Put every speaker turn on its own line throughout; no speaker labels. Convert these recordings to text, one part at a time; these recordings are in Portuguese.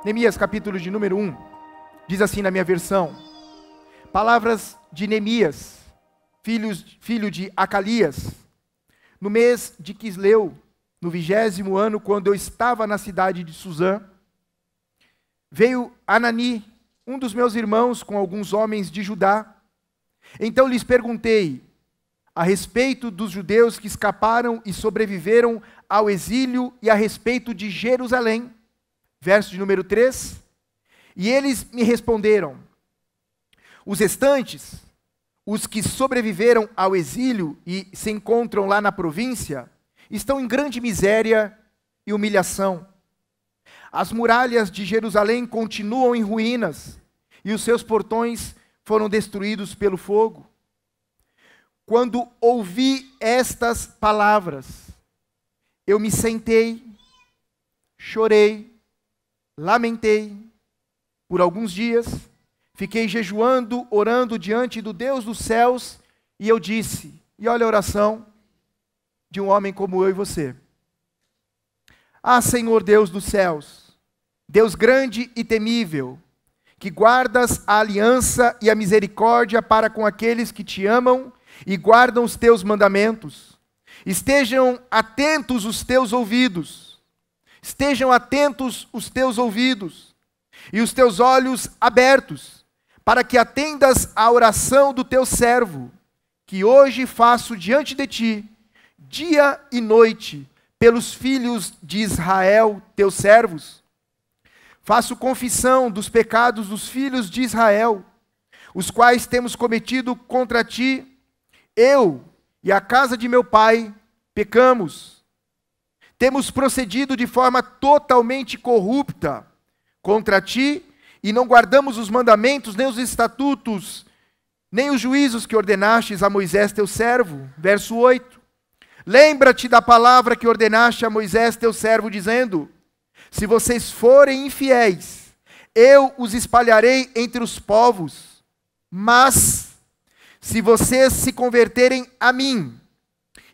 Neemias, capítulo de número 1, diz assim na minha versão: palavras de Neemias, filho de Acalias, no mês de Quisleu, no 20º ano, quando eu estava na cidade de Suzã, veio Anani, um dos meus irmãos, com alguns homens de Judá. Então lhes perguntei a respeito dos judeus que escaparam e sobreviveram ao exílio e a respeito de Jerusalém. Verso de número 3. E eles me responderam: os restantes, os que sobreviveram ao exílio e se encontram lá na província, estão em grande miséria e humilhação. As muralhas de Jerusalém continuam em ruínas, e os seus portões foram destruídos pelo fogo. Quando ouvi estas palavras, eu me sentei, chorei, lamentei por alguns dias, fiquei jejuando, orando diante do Deus dos céus, e eu disse, e olha a oração de um homem como eu e você: ah, Senhor Deus dos céus, Deus grande e temível, que guardas a aliança e a misericórdia para com aqueles que te amam e guardam os teus mandamentos. Estejam atentos os teus ouvidos, estejam atentos os teus ouvidos e os teus olhos abertos, para que atendas à oração do teu servo, que hoje faço diante de ti, dia e noite, pelos filhos de Israel, teus servos. Faço confissão dos pecados dos filhos de Israel, os quais temos cometido contra ti. Eu e a casa de meu pai pecamos. Temos procedido de forma totalmente corrupta contra ti e não guardamos os mandamentos, nem os estatutos, nem os juízos que ordenastes a Moisés teu servo. Verso 8. Lembra-te da palavra que ordenaste a Moisés teu servo, dizendo: se vocês forem infiéis, eu os espalharei entre os povos. Mas, se vocês se converterem a mim,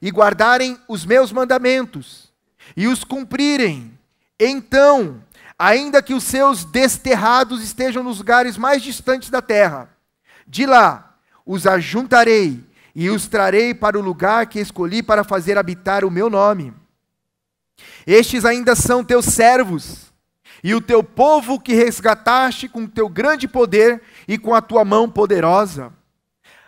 e guardarem os meus mandamentos, e os cumprirem, então, ainda que os seus desterrados estejam nos lugares mais distantes da terra, de lá os ajuntarei, e os trarei para o lugar que escolhi para fazer habitar o meu nome. Estes ainda são teus servos, e o teu povo que resgataste com teu grande poder e com a tua mão poderosa.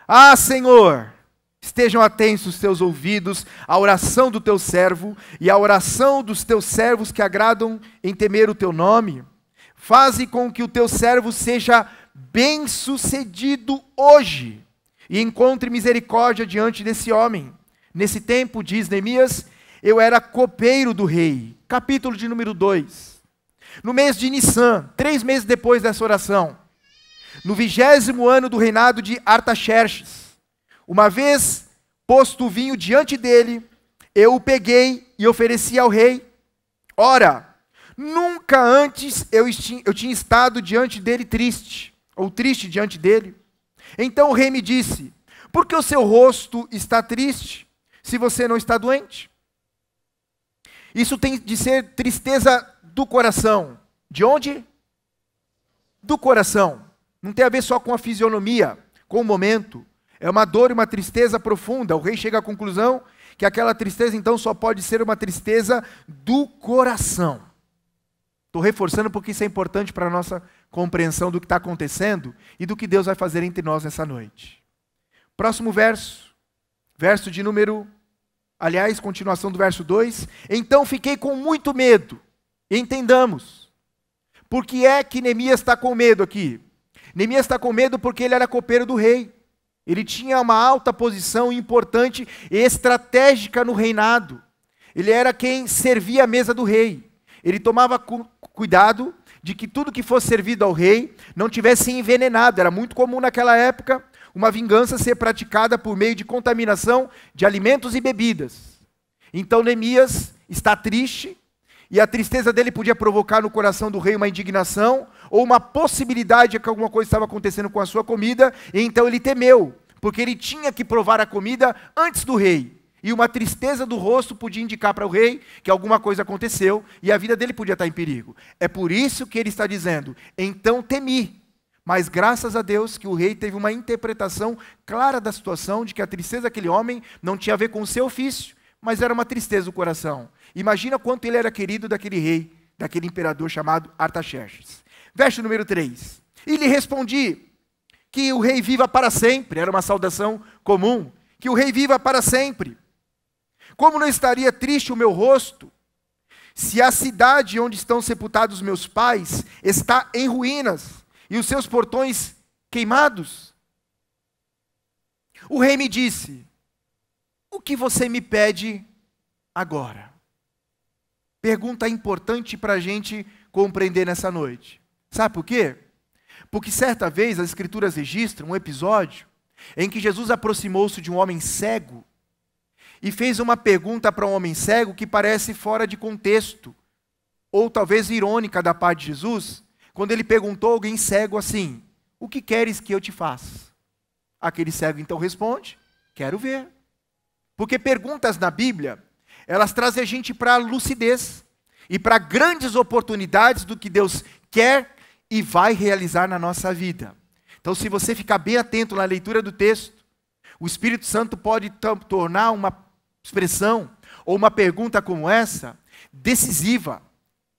Ah, Senhor, estejam atentos os teus ouvidos à oração do teu servo e à oração dos teus servos que agradam em temer o teu nome. Faze com que o teu servo seja bem-sucedido hoje e encontre misericórdia diante desse homem. Nesse tempo, diz Neemias, eu era copeiro do rei. Capítulo de número 2. No mês de Nissan, 3 meses depois dessa oração, no 20º ano do reinado de Artaxerxes, uma vez posto o vinho diante dele, eu o peguei e ofereci ao rei. Ora, nunca antes eu tinha estado diante dele triste, ou triste diante dele. Então o rei me disse: por que o seu rosto está triste, se você não está doente? Isso tem de ser tristeza do coração. De onde? Do coração. Não tem a ver só com a fisionomia, com o momento. É uma dor e uma tristeza profunda. O rei chega à conclusão que aquela tristeza então só pode ser uma tristeza do coração. Estou reforçando porque isso é importante para a nossa compreensão do que está acontecendo e do que Deus vai fazer entre nós nessa noite. Próximo verso. Verso de número... Aliás, continuação do verso 2. Então fiquei com muito medo. Entendamos. Por que é que Neemias está com medo aqui? Neemias está com medo porque ele era copeiro do rei. Ele tinha uma alta posição importante e estratégica no reinado. Ele era quem servia a mesa do rei. Ele tomava cuidado de que tudo que fosse servido ao rei não tivesse envenenado. Era muito comum naquela época uma vingança ser praticada por meio de contaminação de alimentos e bebidas. Então Neemias está triste, e a tristeza dele podia provocar no coração do rei uma indignação, ou uma possibilidade de que alguma coisa estava acontecendo com a sua comida, e então ele temeu, porque ele tinha que provar a comida antes do rei. e uma tristeza do rosto podia indicar para o rei que alguma coisa aconteceu e a vida dele podia estar em perigo. É por isso que ele está dizendo, então temi. Mas graças a Deus que o rei teve uma interpretação clara da situação, de que a tristeza daquele homem não tinha a ver com o seu ofício, mas era uma tristeza do coração. Imagina quanto ele era querido daquele rei, daquele imperador chamado Artaxerxes. Verso número 3. E lhe respondi que o rei viva para sempre, era uma saudação comum, que o rei viva para sempre. Como não estaria triste o meu rosto, se a cidade onde estão sepultados meus pais está em ruínas, e os seus portões queimados? O rei me disse, o que você me pede agora? Pergunta importante para a gente compreender nessa noite. Sabe por quê? Porque certa vez as escrituras registram um episódio em que Jesus aproximou-se de um homem cego e fez uma pergunta para um homem cego que parece fora de contexto, ou talvez irônica da parte de Jesus, quando ele perguntou a alguém cego assim, o que queres que eu te faça? Aquele cego então responde, quero ver. Porque perguntas na Bíblia, elas trazem a gente para a lucidez e para grandes oportunidades do que Deus quer e vai realizar na nossa vida. Então, se você ficar bem atento na leitura do texto, o Espírito Santo pode tornar uma expressão ou uma pergunta como essa decisiva,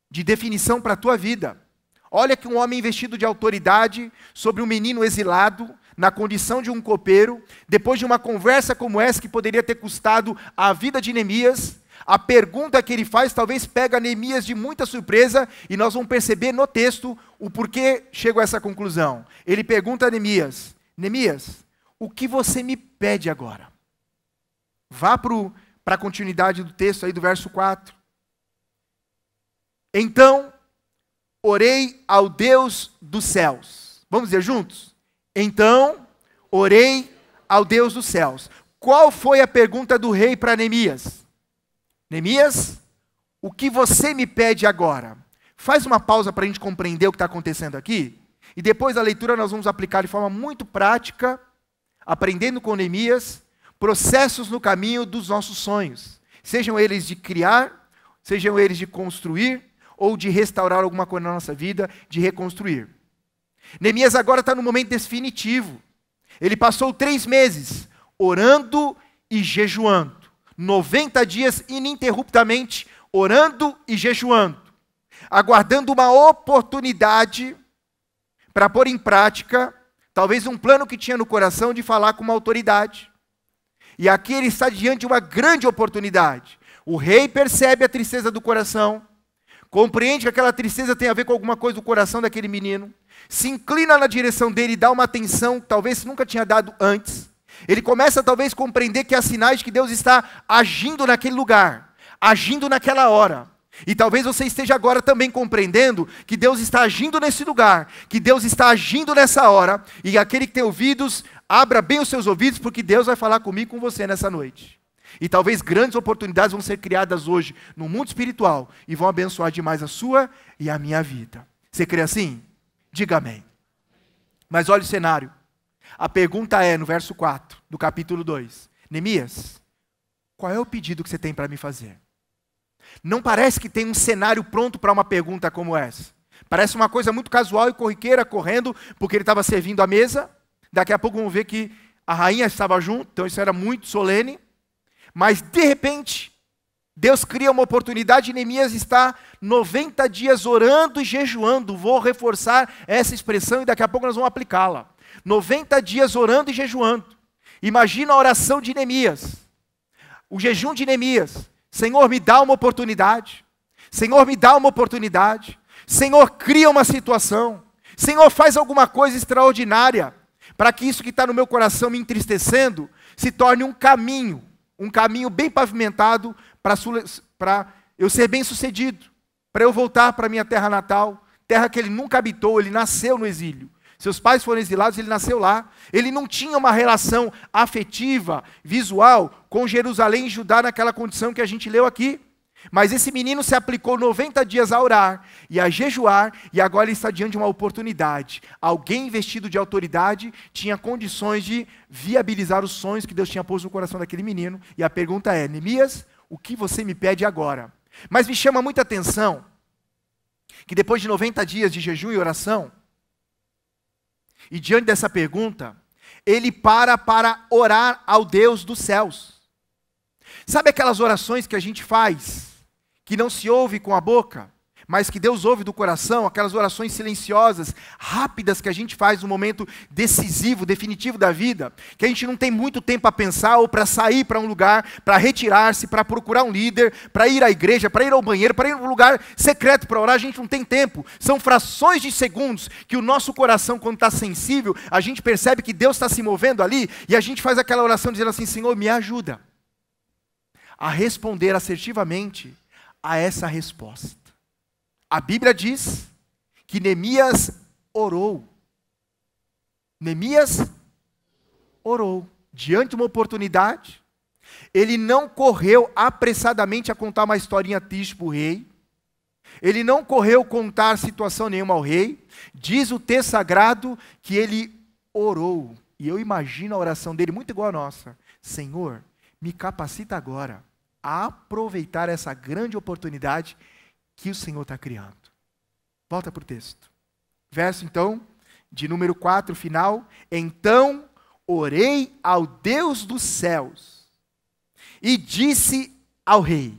de definição para a tua vida. Olha que um homem investido de autoridade sobre um menino exilado, na condição de um copeiro, depois de uma conversa como essa que poderia ter custado a vida de Neemias, a pergunta que ele faz talvez pega Neemias de muita surpresa e nós vamos perceber no texto o porquê chegou a essa conclusão. Ele pergunta a Neemias, Neemias, o que você me pede agora? Vá para a continuidade do texto aí do verso 4. Então, orei ao Deus dos céus. Vamos dizer juntos? Então, orei ao Deus dos céus. Qual foi a pergunta do rei para Neemias? Neemias, o que você me pede agora? Faz uma pausa para a gente compreender o que está acontecendo aqui. E depois da leitura nós vamos aplicar de forma muito prática, aprendendo com Neemias, processos no caminho dos nossos sonhos. Sejam eles de criar, sejam eles de construir, ou de restaurar alguma coisa na nossa vida, de reconstruir. Neemias agora está no momento definitivo. Ele passou 3 meses orando e jejuando. 90 dias ininterruptamente orando e jejuando. Aguardando uma oportunidade para pôr em prática, talvez um plano que tinha no coração de falar com uma autoridade. E aqui ele está diante de uma grande oportunidade. O rei percebe a tristeza do coração, compreende que aquela tristeza tem a ver com alguma coisa do coração daquele menino, se inclina na direção dele e dá uma atenção que talvez nunca tinha dado antes. Ele começa talvez a compreender que há sinais de que Deus está agindo naquele lugar, agindo naquela hora. E talvez você esteja agora também compreendendo que Deus está agindo nesse lugar, que Deus está agindo nessa hora, e aquele que tem ouvidos, abra bem os seus ouvidos, porque Deus vai falar comigo e com você nessa noite. E talvez grandes oportunidades vão ser criadas hoje no mundo espiritual e vão abençoar demais a sua e a minha vida. Você crê assim? Diga amém. Mas olha o cenário. A pergunta é no verso 4 do capítulo 2. Neemias, qual é o pedido que você tem para me fazer? Não parece que tem um cenário pronto para uma pergunta como essa. Parece uma coisa muito casual e corriqueira, correndo, porque ele estava servindo a mesa. Daqui a pouco vamos ver que a rainha estava junto, então isso era muito solene. Mas, de repente, Deus cria uma oportunidade e Neemias está 90 dias orando e jejuando. Vou reforçar essa expressão e daqui a pouco nós vamos aplicá-la. 90 dias orando e jejuando. Imagina a oração de Neemias. O jejum de Neemias. Senhor, me dá uma oportunidade. Senhor, me dá uma oportunidade. Senhor, cria uma situação. Senhor, faz alguma coisa extraordinária para que isso que está no meu coração me entristecendo se torne um caminho bem pavimentado para eu ser bem sucedido, para eu voltar para a minha terra natal, terra que ele nunca habitou, ele nasceu no exílio. Seus pais foram exilados, ele nasceu lá. Ele não tinha uma relação afetiva, visual, com Jerusalém e Judá naquela condição que a gente leu aqui. Mas esse menino se aplicou 90 dias a orar e a jejuar, e agora ele está diante de uma oportunidade. Alguém investido de autoridade tinha condições de viabilizar os sonhos que Deus tinha posto no coração daquele menino. E a pergunta é: Neemias, o que você me pede agora? Mas me chama muita atenção que depois de 90 dias de jejum e oração, e diante dessa pergunta, ele para orar ao Deus dos céus. Sabe aquelas orações que a gente faz, que não se ouve com a boca, mas que Deus ouve do coração, aquelas orações silenciosas, rápidas que a gente faz no momento decisivo, definitivo da vida, que a gente não tem muito tempo a pensar ou para sair para um lugar, para retirar-se, para procurar um líder, para ir à igreja, para ir ao banheiro, para ir a um lugar secreto para orar, a gente não tem tempo. São frações de segundos que o nosso coração, quando está sensível, a gente percebe que Deus está se movendo ali e a gente faz aquela oração dizendo assim: Senhor, me ajuda a responder assertivamente a essa resposta. A Bíblia diz que Neemias orou. Neemias orou. Diante de uma oportunidade, ele não correu apressadamente a contar uma historinha triste para o rei. Ele não correu contar situação nenhuma ao rei. Diz o texto sagrado que ele orou. E eu imagino a oração dele muito igual a nossa. Senhor, me capacita agora a aproveitar essa grande oportunidade que o Senhor está criando. Volta para o texto. Verso, então, de número 4, final. Então, orei ao Deus dos céus e disse ao rei.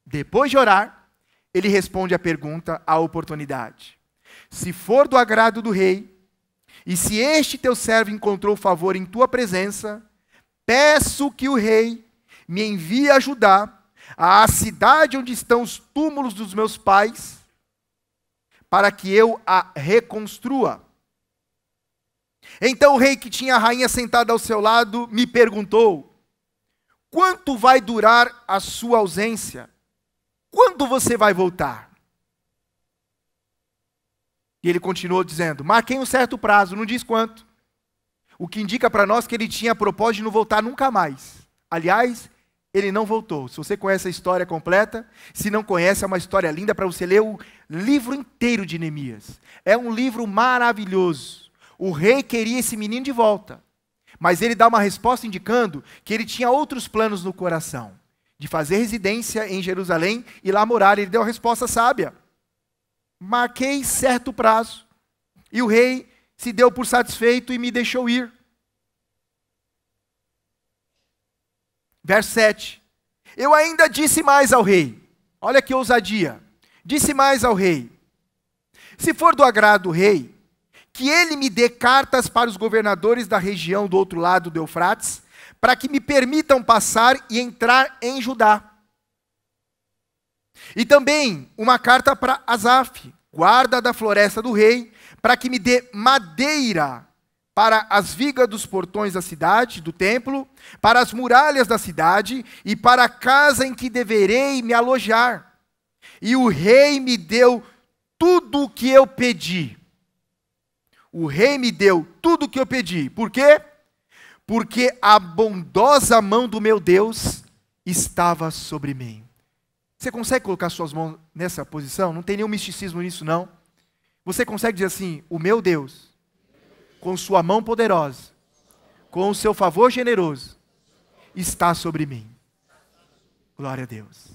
Depois de orar, ele responde à pergunta, à oportunidade. Se for do agrado do rei, e se este teu servo encontrou favor em tua presença, peço que o rei me envie a Judá, à cidade onde estão os túmulos dos meus pais, para que eu a reconstrua. Então o rei, que tinha a rainha sentada ao seu lado, me perguntou: quanto vai durar a sua ausência? Quando você vai voltar? E ele continuou dizendo: marquei um certo prazo, não diz quanto. O que indica para nós que ele tinha a propósito de não voltar nunca mais. Aliás, ele não voltou. Se você conhece a história completa, se não conhece, é uma história linda para você ler o livro inteiro de Neemias. É um livro maravilhoso. O rei queria esse menino de volta, mas ele dá uma resposta indicando que ele tinha outros planos no coração, de fazer residência em Jerusalém e lá morar. Ele deu a resposta sábia. Marquei certo prazo, e o rei se deu por satisfeito e me deixou ir. Verso 7. Eu ainda disse mais ao rei. Olha que ousadia. Disse mais ao rei: se for do agrado do rei, que ele me dê cartas para os governadores da região do outro lado do Eufrates, para que me permitam passar e entrar em Judá. E também uma carta para Asaf, guarda da floresta do rei, para que me dê madeira para as vigas dos portões da cidade, do templo, para as muralhas da cidade e para a casa em que deverei me alojar. E o rei me deu tudo o que eu pedi. O rei me deu tudo o que eu pedi. Por quê? Porque a bondosa mão do meu Deus estava sobre mim. Você consegue colocar suas mãos nessa posição? Não tem nenhum misticismo nisso, não. Você consegue dizer assim: o meu Deus, com sua mão poderosa, com o seu favor generoso, está sobre mim. Glória a Deus.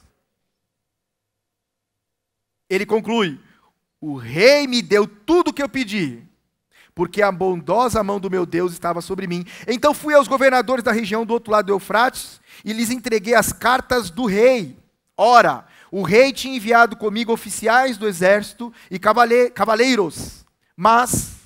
Ele conclui: o rei me deu tudo o que eu pedi, porque a bondosa mão do meu Deus estava sobre mim. Então fui aos governadores da região do outro lado do Eufrates e lhes entreguei as cartas do rei. Ora, o rei tinha enviado comigo oficiais do exército e cavaleiros, mas,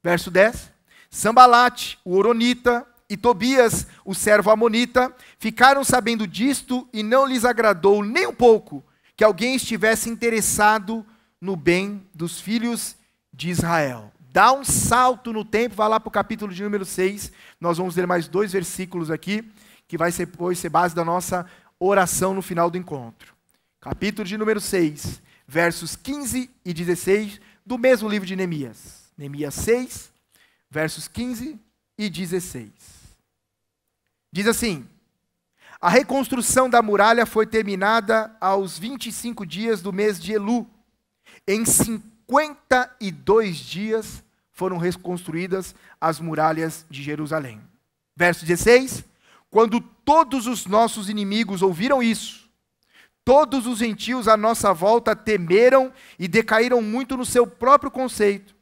verso 10, Sambalate, o Horonita, e Tobias, o servo amonita, ficaram sabendo disto e não lhes agradou nem um pouco que alguém estivesse interessado no bem dos filhos de Israel. Dá um salto no tempo, vai lá para o capítulo de número 6, nós vamos ler mais 2 versículos aqui, que vai depois ser base da nossa oração no final do encontro. Capítulo de número 6, versos 15 e 16, do mesmo livro de Neemias. Neemias 6, versos 15 e 16. Diz assim: A reconstrução da muralha foi terminada aos 25 dias do mês de Elu. Em 52 dias foram reconstruídas as muralhas de Jerusalém. Verso 16: quando todos os nossos inimigos ouviram isso, todos os gentios à nossa volta temeram e decaíram muito no seu próprio conceito,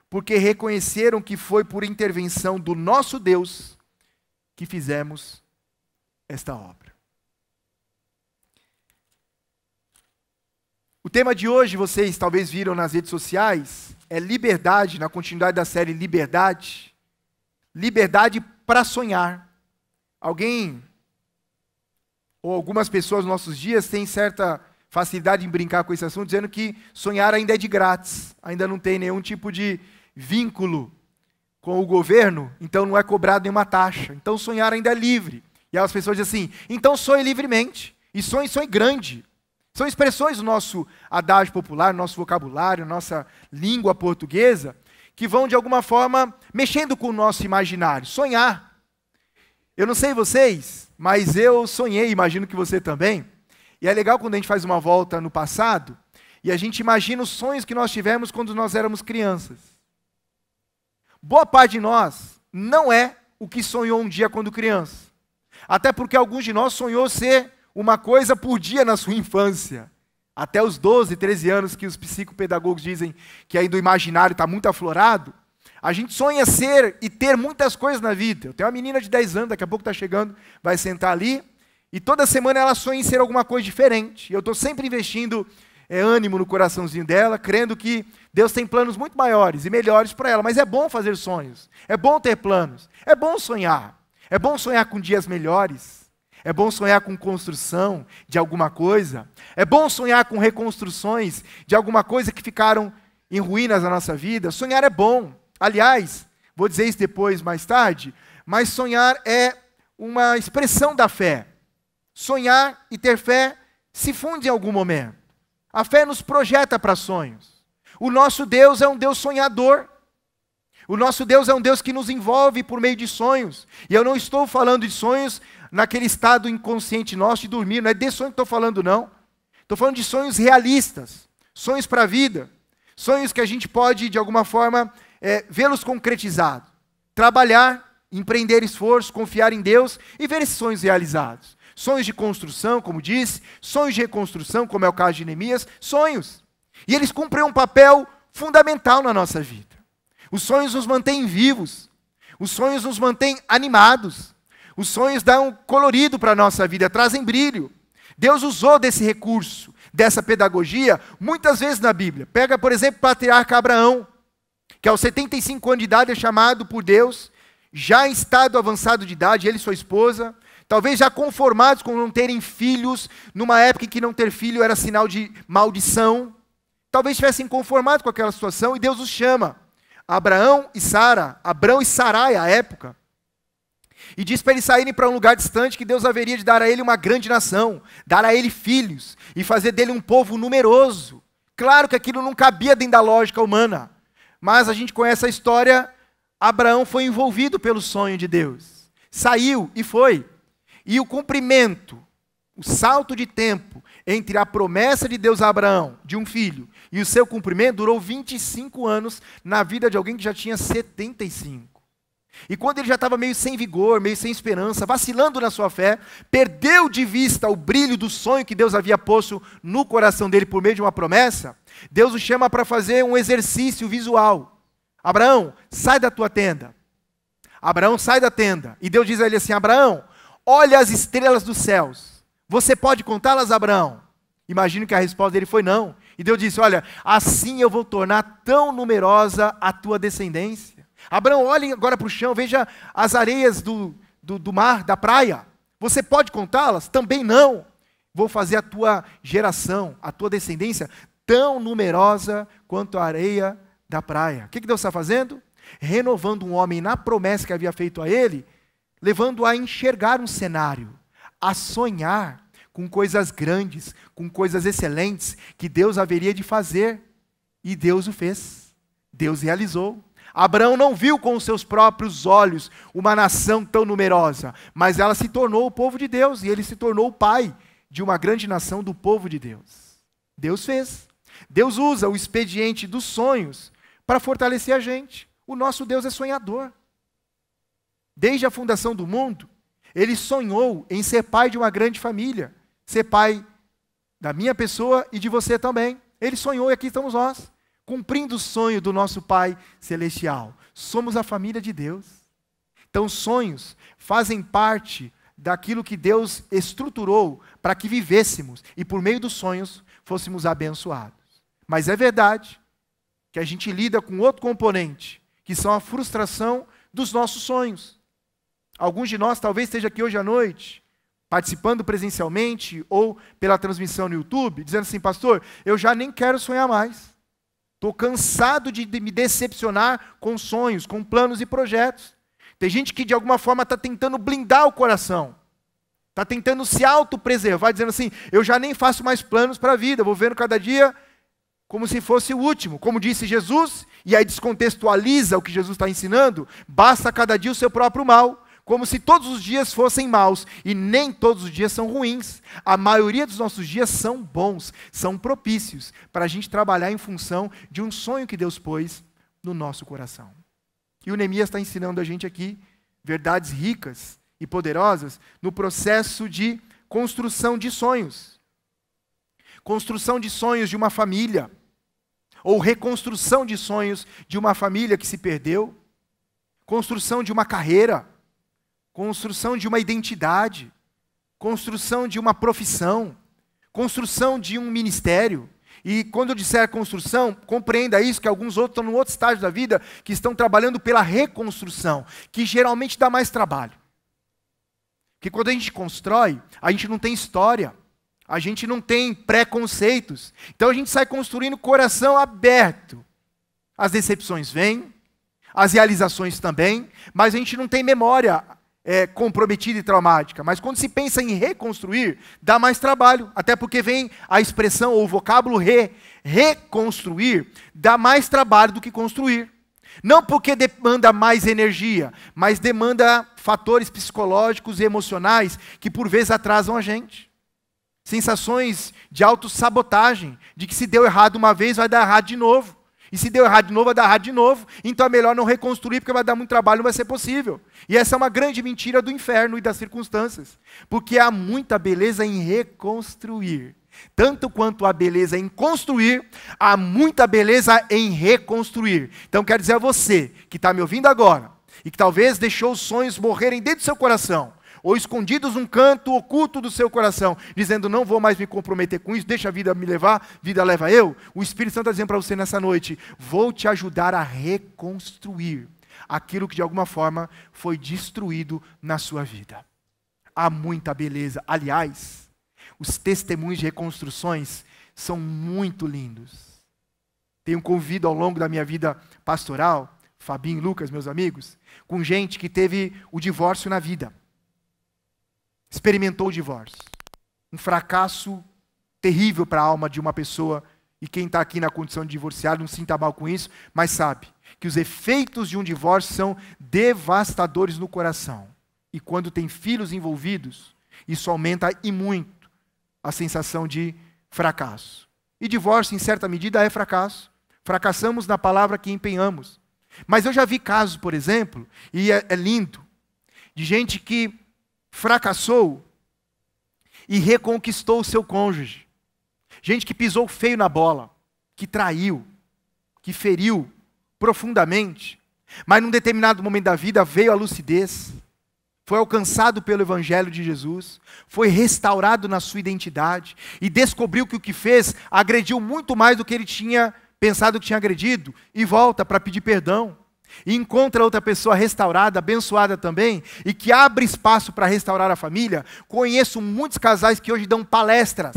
porque reconheceram que foi por intervenção do nosso Deus que fizemos esta obra. O tema de hoje, vocês talvez viram nas redes sociais, é liberdade, na continuidade da série Liberdade. Liberdade para sonhar. Alguém, ou algumas pessoas nos nossos dias, têm certa facilidade em brincar com esse assunto, dizendo que sonhar ainda é de grátis, ainda não tem nenhum tipo de vínculo com o governo, então não é cobrado nenhuma taxa. Então sonhar ainda é livre. E as pessoas dizem assim, então sonhe livremente, e sonhe grande. São expressões do nosso adágio popular, nosso vocabulário, nossa língua portuguesa, que vão de alguma forma mexendo com o nosso imaginário. Sonhar. Eu não sei vocês, mas eu sonhei, imagino que você também. E é legal quando a gente faz uma volta no passado, e a gente imagina os sonhos que nós tivemos quando nós éramos crianças. Boa parte de nós não é o que sonhou um dia quando criança. Até porque alguns de nós sonhou ser uma coisa por dia na sua infância. Até os 12, 13 anos que os psicopedagogos dizem que ainda o imaginário está muito aflorado, a gente sonha ser e ter muitas coisas na vida. Eu tenho uma menina de 10 anos, daqui a pouco está chegando, vai sentar ali, e toda semana ela sonha em ser alguma coisa diferente. E eu estou sempre investindo ânimo no coraçãozinho dela, crendo que Deus tem planos muito maiores e melhores para ela. Mas é bom fazer sonhos, é bom ter planos, é bom sonhar com dias melhores, é bom sonhar com construção de alguma coisa, é bom sonhar com reconstruções de alguma coisa que ficaram em ruínas na nossa vida. Sonhar é bom. Aliás, vou dizer isso depois, mais tarde, mas sonhar é uma expressão da fé. Sonhar e ter fé se fundem em algum momento. A fé nos projeta para sonhos. O nosso Deus é um Deus sonhador. O nosso Deus é um Deus que nos envolve por meio de sonhos. E eu não estou falando de sonhos naquele estado inconsciente nosso de dormir. Não é desse sonho que estou falando, não. Estou falando de sonhos realistas. Sonhos para a vida. Sonhos que a gente pode, de alguma forma, vê-los concretizados. Trabalhar, empreender esforço, confiar em Deus e ver esses sonhos realizados. Sonhos de construção, como disse, sonhos de reconstrução, como é o caso de Neemias, sonhos. E eles cumprem um papel fundamental na nossa vida. Os sonhos nos mantêm vivos, os sonhos nos mantêm animados, os sonhos dão colorido para a nossa vida, trazem brilho. Deus usou desse recurso, dessa pedagogia, muitas vezes na Bíblia. Pega, por exemplo, o patriarca Abraão, que aos 75 anos de idade é chamado por Deus, já em estado avançado de idade, ele e sua esposa, talvez já conformados com não terem filhos, numa época em que não ter filho era sinal de maldição, talvez estivessem conformados com aquela situação, e Deus os chama, Abraão e Sara, Abrão e Sarai à época, e diz para eles saírem para um lugar distante, que Deus haveria de dar a ele uma grande nação, dar a ele filhos, e fazer dele um povo numeroso. Claro que aquilo não cabia dentro da lógica humana, mas a gente conhece a história. Abraão foi envolvido pelo sonho de Deus, saiu e foi. E o cumprimento, o salto de tempo entre a promessa de Deus a Abraão, de um filho, e o seu cumprimento durou 25 anos na vida de alguém que já tinha 75. E quando ele já estava meio sem vigor, meio sem esperança, vacilando na sua fé, perdeu de vista o brilho do sonho que Deus havia posto no coração dele por meio de uma promessa, Deus o chama para fazer um exercício visual. Abraão, sai da tua tenda. Abraão, sai da tenda. E Deus diz a ele assim, Abraão, olha as estrelas dos céus. Você pode contá-las, Abraão? Imagino que a resposta dele foi não. E Deus disse, olha, assim eu vou tornar tão numerosa a tua descendência. Abraão, olhe agora para o chão, veja as areias do mar, da praia. Você pode contá-las? Também não. Vou fazer a tua geração, a tua descendência, tão numerosa quanto a areia da praia. O que Deus está fazendo? Renovando um homem na promessa que havia feito a ele, levando-o a enxergar um cenário, a sonhar com coisas grandes, com coisas excelentes que Deus haveria de fazer. E Deus o fez. Deus realizou. Abraão não viu com os seus próprios olhos uma nação tão numerosa, mas ela se tornou o povo de Deus, e ele se tornou o pai de uma grande nação do povo de Deus. Deus fez. Deus usa o expediente dos sonhos para fortalecer a gente. O nosso Deus é sonhador. Desde a fundação do mundo, ele sonhou em ser pai de uma grande família, ser pai da minha pessoa e de você também. Ele sonhou e aqui estamos nós, cumprindo o sonho do nosso Pai Celestial. Somos a família de Deus. Então, sonhos fazem parte daquilo que Deus estruturou para que vivêssemos e por meio dos sonhos fôssemos abençoados. Mas é verdade que a gente lida com outro componente, que são a frustração dos nossos sonhos. Alguns de nós talvez esteja aqui hoje à noite, participando presencialmente ou pela transmissão no YouTube, dizendo assim: pastor, eu já nem quero sonhar mais. Estou cansado de me decepcionar com sonhos, com planos e projetos. Tem gente que de alguma forma está tentando blindar o coração, está tentando se autopreservar, dizendo assim: eu já nem faço mais planos para a vida, vou vendo cada dia como se fosse o último. Como disse Jesus, e aí descontextualiza o que Jesus está ensinando: basta cada dia o seu próprio mal. Como se todos os dias fossem maus, e nem todos os dias são ruins. A maioria dos nossos dias são bons, são propícios para a gente trabalhar em função de um sonho que Deus pôs no nosso coração. E o Neemias está ensinando a gente aqui verdades ricas e poderosas no processo de construção de sonhos. Construção de sonhos de uma família, ou reconstrução de sonhos de uma família que se perdeu, construção de uma carreira, construção de uma identidade, construção de uma profissão, construção de um ministério. E quando eu disser construção, compreenda isso, que alguns outros estão num outro estágio da vida, que estão trabalhando pela reconstrução, que geralmente dá mais trabalho. Porque quando a gente constrói, a gente não tem história, a gente não tem preconceitos. Então a gente sai construindo coração aberto. As decepções vêm, as realizações também, mas a gente não tem memória comprometida e traumática. Mas quando se pensa em reconstruir, dá mais trabalho, até porque vem a expressão ou o vocábulo reconstruir, dá mais trabalho do que construir. Não porque demanda mais energia, mas demanda fatores psicológicos e emocionais que por vezes atrasam a gente. Sensações de autossabotagem, de que se deu errado uma vez, vai dar errado de novo. E se deu errado de novo, vai dar errado de novo. Então é melhor não reconstruir, porque vai dar muito trabalho, não vai ser possível. E essa é uma grande mentira do inferno e das circunstâncias. Porque há muita beleza em reconstruir. Tanto quanto há beleza em construir, há muita beleza em reconstruir. Então quero dizer a você, que está me ouvindo agora, e que talvez deixou os sonhos morrerem dentro do seu coração, ou escondidos num canto oculto do seu coração, dizendo: não vou mais me comprometer com isso, deixa a vida me levar, vida leva eu. O Espírito Santo está dizendo para você nessa noite: vou te ajudar a reconstruir aquilo que de alguma forma foi destruído na sua vida. Há muita beleza. Aliás, os testemunhos de reconstruções são muito lindos. Tenho convivido ao longo da minha vida pastoral, Fabinho e Lucas, meus amigos, com gente que teve o divórcio na vida. Experimentou o divórcio. Um fracasso terrível para a alma de uma pessoa. E quem está aqui na condição de divorciado não se sinta mal com isso, mas sabe que os efeitos de um divórcio são devastadores no coração. E quando tem filhos envolvidos, isso aumenta e muito a sensação de fracasso. E divórcio, em certa medida, é fracasso. Fracassamos na palavra que empenhamos. Mas eu já vi casos, por exemplo, e é lindo, de gente que fracassou e reconquistou o seu cônjuge. Gente que pisou feio na bola, que traiu, que feriu profundamente, mas num determinado momento da vida veio a lucidez, foi alcançado pelo Evangelho de Jesus, foi restaurado na sua identidade e descobriu que o que fez agrediu muito mais do que ele tinha pensado que tinha agredido, e volta para pedir perdão. E encontra outra pessoa restaurada, abençoada também, e que abre espaço para restaurar a família. Conheço muitos casais que hoje dão palestras,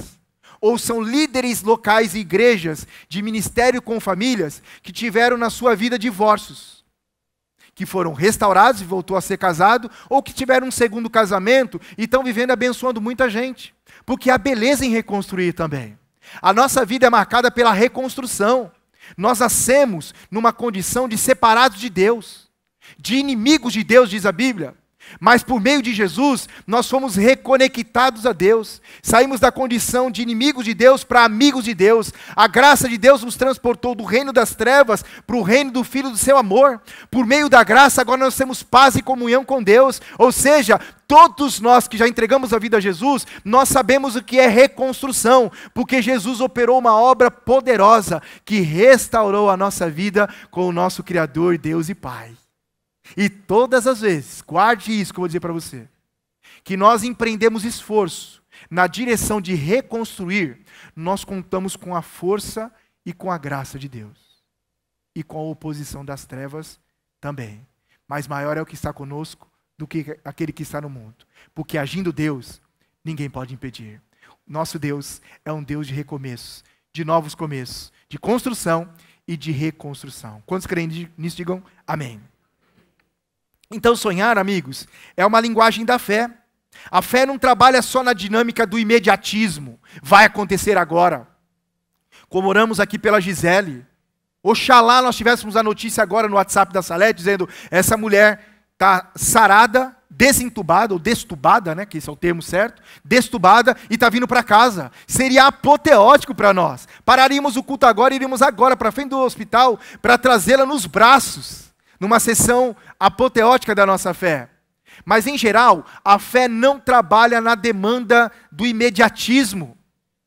ou são líderes locais e igrejas de ministério com famílias, que tiveram na sua vida divórcios, que foram restaurados e voltou a ser casado, ou que tiveram um segundo casamento e estão vivendo abençoando muita gente. Porque há beleza em reconstruir também. A nossa vida é marcada pela reconstrução. Nós nascemos numa condição de separados de Deus, de inimigos de Deus, diz a Bíblia. Mas por meio de Jesus, nós fomos reconectados a Deus. Saímos da condição de inimigos de Deus para amigos de Deus. A graça de Deus nos transportou do reino das trevas para o reino do Filho do seu amor. Por meio da graça, agora nós temos paz e comunhão com Deus. Ou seja, todos nós que já entregamos a vida a Jesus, nós sabemos o que é reconstrução, porque Jesus operou uma obra poderosa que restaurou a nossa vida com o nosso Criador, Deus e Pai. E todas as vezes, guarde isso que eu vou dizer para você, que nós empreendemos esforço na direção de reconstruir, nós contamos com a força e com a graça de Deus. E com a oposição das trevas também. Mas maior é o que está conosco do que aquele que está no mundo. Porque agindo Deus, ninguém pode impedir. Nosso Deus é um Deus de recomeços, de novos começos, de construção e de reconstrução. Quantos creem nisso, digam amém. Então sonhar, amigos, é uma linguagem da fé. A fé não trabalha só na dinâmica do imediatismo. Vai acontecer agora. Como oramos aqui pela Gisele. Oxalá nós tivéssemos a notícia agora no WhatsApp da Salete, dizendo, essa mulher está sarada, desentubada, ou destubada, né, que esse é o termo certo, destubada e está vindo para casa. Seria apoteótico para nós. Pararíamos o culto agora e iríamos agora para frente do hospital para trazê-la nos braços. Numa sessão apoteótica da nossa fé. Mas, em geral, a fé não trabalha na demanda do imediatismo.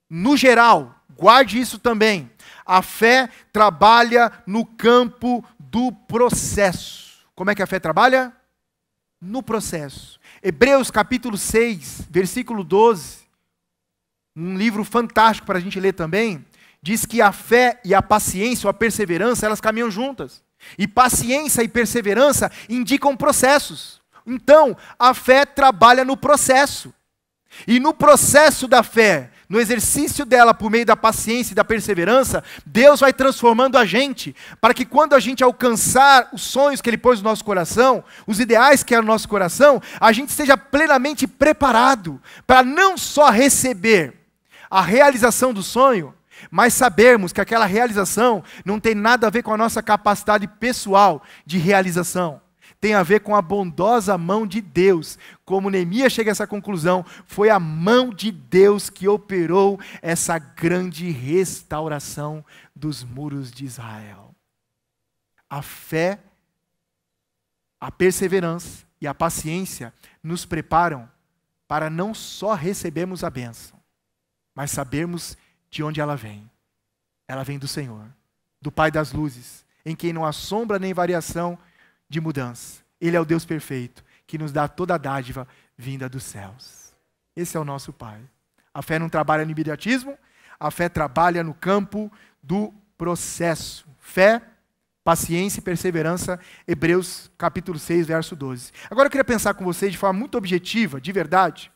No geral, guarde isso também. A fé trabalha no campo do processo. Como é que a fé trabalha? No processo. Hebreus capítulo 6, versículo 12, um livro fantástico para a gente ler também, diz que a fé e a paciência, ou a perseverança, elas caminham juntas. E paciência e perseverança indicam processos. Então, a fé trabalha no processo. E no processo da fé, no exercício dela por meio da paciência e da perseverança, Deus vai transformando a gente, para que quando a gente alcançar os sonhos que Ele pôs no nosso coração, os ideais que é no nosso coração, a gente esteja plenamente preparado para não só receber a realização do sonho, mas sabermos que aquela realização não tem nada a ver com a nossa capacidade pessoal de realização. Tem a ver com a bondosa mão de Deus. Como Neemias chega a essa conclusão, foi a mão de Deus que operou essa grande restauração dos muros de Israel. A fé, a perseverança e a paciência nos preparam para não só recebermos a bênção, mas sabermos de onde ela vem. Ela vem do Senhor, do Pai das luzes, em quem não há sombra nem variação de mudança. Ele é o Deus perfeito, que nos dá toda a dádiva vinda dos céus. Esse é o nosso Pai. A fé não trabalha no imediatismo, a fé trabalha no campo do processo. Fé, paciência e perseverança, Hebreus capítulo 6, verso 12. Agora eu queria pensar com vocês de forma muito objetiva, de verdade,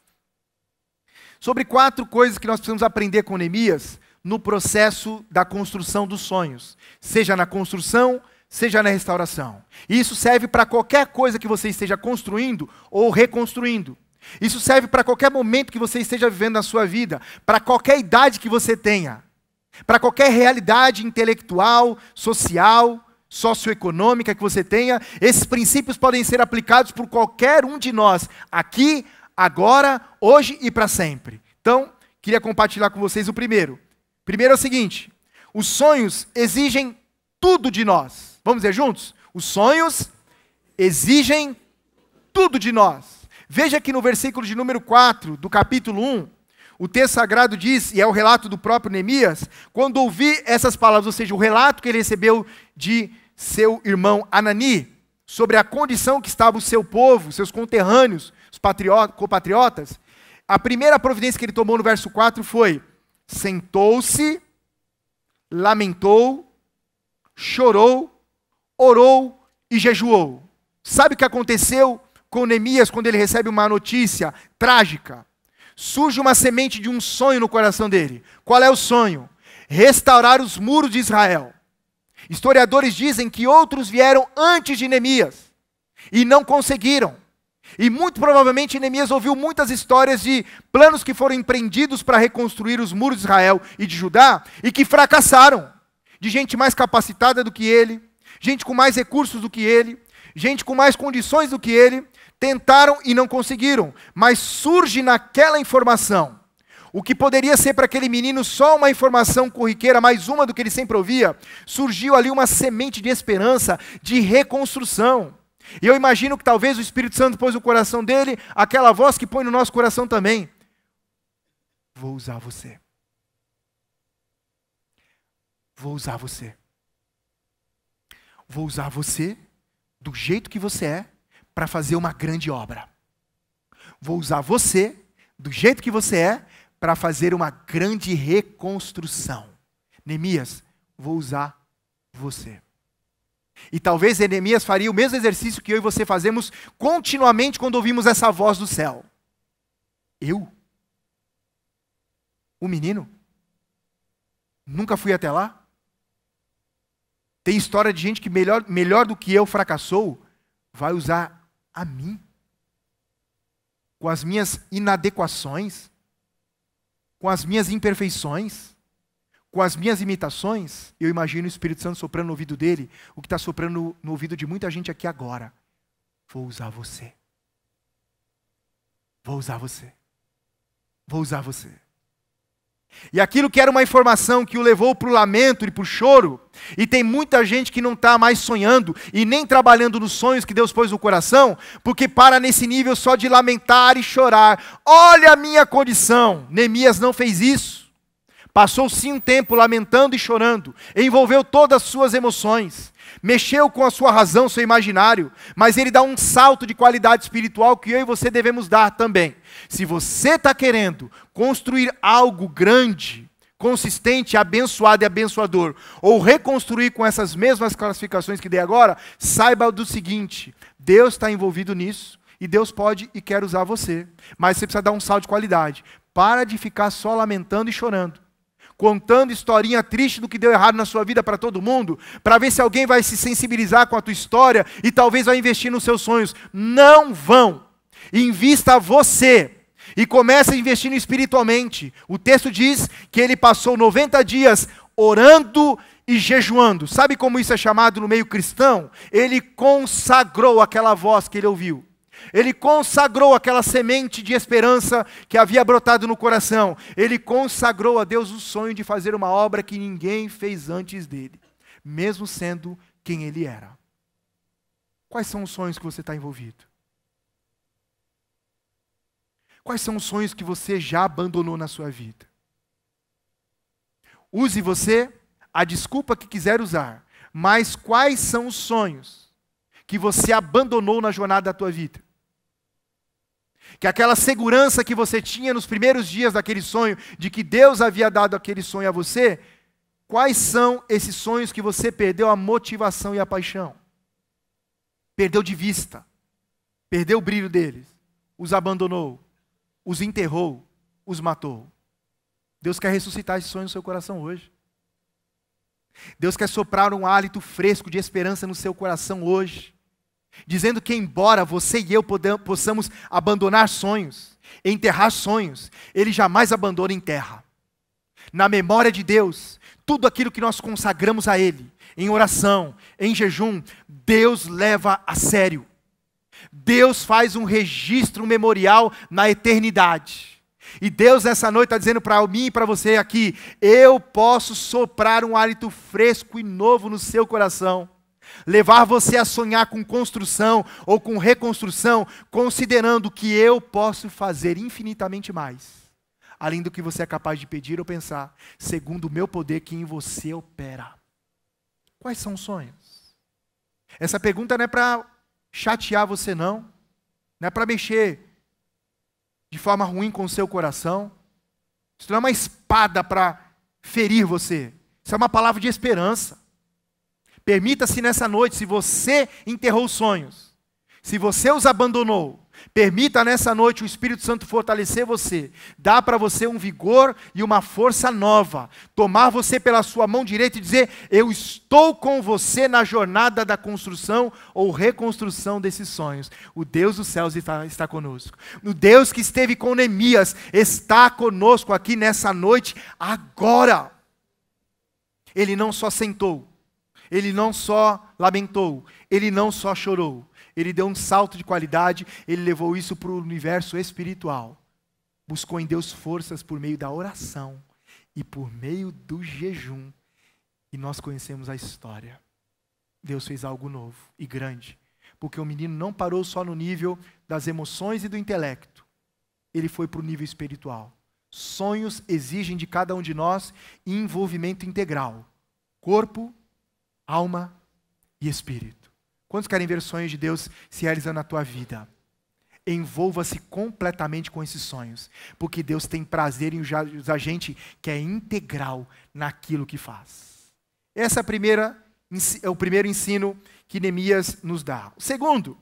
sobre 4 coisas que nós precisamos aprender com Neemias no processo da construção dos sonhos. Seja na construção, seja na restauração. E isso serve para qualquer coisa que você esteja construindo ou reconstruindo. Isso serve para qualquer momento que você esteja vivendo na sua vida, para qualquer idade que você tenha, para qualquer realidade intelectual, social, socioeconômica que você tenha. Esses princípios podem ser aplicados por qualquer um de nós, aqui, agora, hoje e para sempre. Então, queria compartilhar com vocês o primeiro. Primeiro é o seguinte: os sonhos exigem tudo de nós. Vamos dizer juntos? Os sonhos exigem tudo de nós. Veja que no versículo de número 4 do capítulo 1, o texto sagrado diz, e é o relato do próprio Neemias, quando ouvi essas palavras, ou seja, o relato que ele recebeu de seu irmão Anani, sobre a condição que estava o seu povo, seus conterrâneos, os compatriotas, a primeira providência que ele tomou no verso 4 foi: sentou-se, lamentou, chorou, orou e jejuou. Sabe o que aconteceu com Neemias quando ele recebe uma notícia trágica? Surge uma semente de um sonho no coração dele. Qual é o sonho? Restaurar os muros de Israel. Historiadores dizem que outros vieram antes de Neemias e não conseguiram. E muito provavelmente Neemias ouviu muitas histórias de planos que foram empreendidos para reconstruir os muros de Israel e de Judá e que fracassaram. de gente mais capacitada do que ele, gente com mais recursos do que ele, gente com mais condições do que ele, tentaram e não conseguiram, mas surge naquela informação, o que poderia ser para aquele menino só uma informação corriqueira, mais uma do que ele sempre ouvia, surgiu ali uma semente de esperança, de reconstrução. E eu imagino que talvez o Espírito Santo pôs no coração dele aquela voz que põe no nosso coração também. Vou usar você. Vou usar você. Vou usar você do jeito que você é para fazer uma grande obra. Vou usar você do jeito que você é para fazer uma grande reconstrução. Neemias, vou usar você. E talvez Neemias faria o mesmo exercício que eu e você fazemos continuamente quando ouvimos essa voz do céu. Eu? O menino? Nunca fui até lá? Tem história de gente que melhor do que eu fracassou, vai usar a mim. Com as minhas inadequações, com as minhas imperfeições, com as minhas imitações. Eu imagino o Espírito Santo soprando no ouvido dele, o que está soprando no ouvido de muita gente aqui agora. Vou usar você. Vou usar você. Vou usar você. E aquilo que era uma informação que o levou para o lamento e para o choro, e tem muita gente que não está mais sonhando e nem trabalhando nos sonhos que Deus pôs no coração, porque para nesse nível só de lamentar e chorar. Olha a minha condição. Neemias não fez isso. Passou sim um tempo lamentando e chorando, envolveu todas as suas emoções, mexeu com a sua razão, seu imaginário, mas ele dá um salto de qualidade espiritual que eu e você devemos dar também. Se você está querendo construir algo grande, consistente, abençoado e abençoador, ou reconstruir com essas mesmas classificações que dei agora, saiba do seguinte: Deus está envolvido nisso, e Deus pode e quer usar você, mas você precisa dar um salto de qualidade. Para de ficar só lamentando e chorando, contando historinha triste do que deu errado na sua vida para todo mundo, para ver se alguém vai se sensibilizar com a tua história e talvez vai investir nos seus sonhos. Não vão. Invista você e comece investindo espiritualmente. O texto diz que ele passou 90 dias orando e jejuando. Sabe como isso é chamado no meio cristão? Ele consagrou aquela voz que ele ouviu. Ele consagrou aquela semente de esperança que havia brotado no coração. Ele consagrou a Deus o sonho de fazer uma obra que ninguém fez antes dele, mesmo sendo quem ele era. Quais são os sonhos que você está envolvido? Quais são os sonhos que você já abandonou na sua vida? Use você a desculpa que quiser usar, mas quais são os sonhos que você abandonou na jornada da tua vida? Que aquela segurança que você tinha nos primeiros dias daquele sonho, de que Deus havia dado aquele sonho a você, quais são esses sonhos que você perdeu a motivação e a paixão? Perdeu de vista, perdeu o brilho deles, os abandonou, os enterrou, os matou. Deus quer ressuscitar esse sonho no seu coração hoje. Deus quer soprar um hálito fresco de esperança no seu coração hoje, dizendo que embora você e eu possamos abandonar sonhos, enterrar sonhos, Ele jamais abandona e enterra. Na memória de Deus, tudo aquilo que nós consagramos a Ele, em oração, em jejum, Deus leva a sério. Deus faz um registro, um memorial na eternidade. E Deus nessa noite está dizendo para mim e para você aqui: eu posso soprar um hálito fresco e novo no seu coração. Levar você a sonhar com construção ou com reconstrução, considerando que eu posso fazer infinitamente mais, além do que você é capaz de pedir ou pensar, segundo o meu poder que em você opera. Quais são os sonhos? Essa pergunta não é para chatear você não é para mexer de forma ruim com o seu coração. Isso não é uma espada para ferir você. Isso é uma palavra de esperança. Permita-se nessa noite, se você enterrou os sonhos, se você os abandonou, permita nessa noite o Espírito Santo fortalecer você, dar para você um vigor e uma força nova, tomar você pela sua mão direita e dizer: eu estou com você na jornada da construção ou reconstrução desses sonhos. O Deus dos céus está conosco. O Deus que esteve com Neemias está conosco aqui nessa noite, agora. Ele não só sentou, ele não só lamentou, ele não só chorou. Ele deu um salto de qualidade, ele levou isso para o universo espiritual. Buscou em Deus forças por meio da oração e por meio do jejum. E nós conhecemos a história. Deus fez algo novo e grande. Porque o menino não parou só no nível das emoções e do intelecto. Ele foi para o nível espiritual. Sonhos exigem de cada um de nós envolvimento integral. Corpo, alma e espírito. Quantos querem ver sonhos de Deus se realizando na tua vida? Envolva-se completamente com esses sonhos. Porque Deus tem prazer em usar gente que é integral naquilo que faz. Essa é o primeiro ensino que Neemias nos dá. O segundo,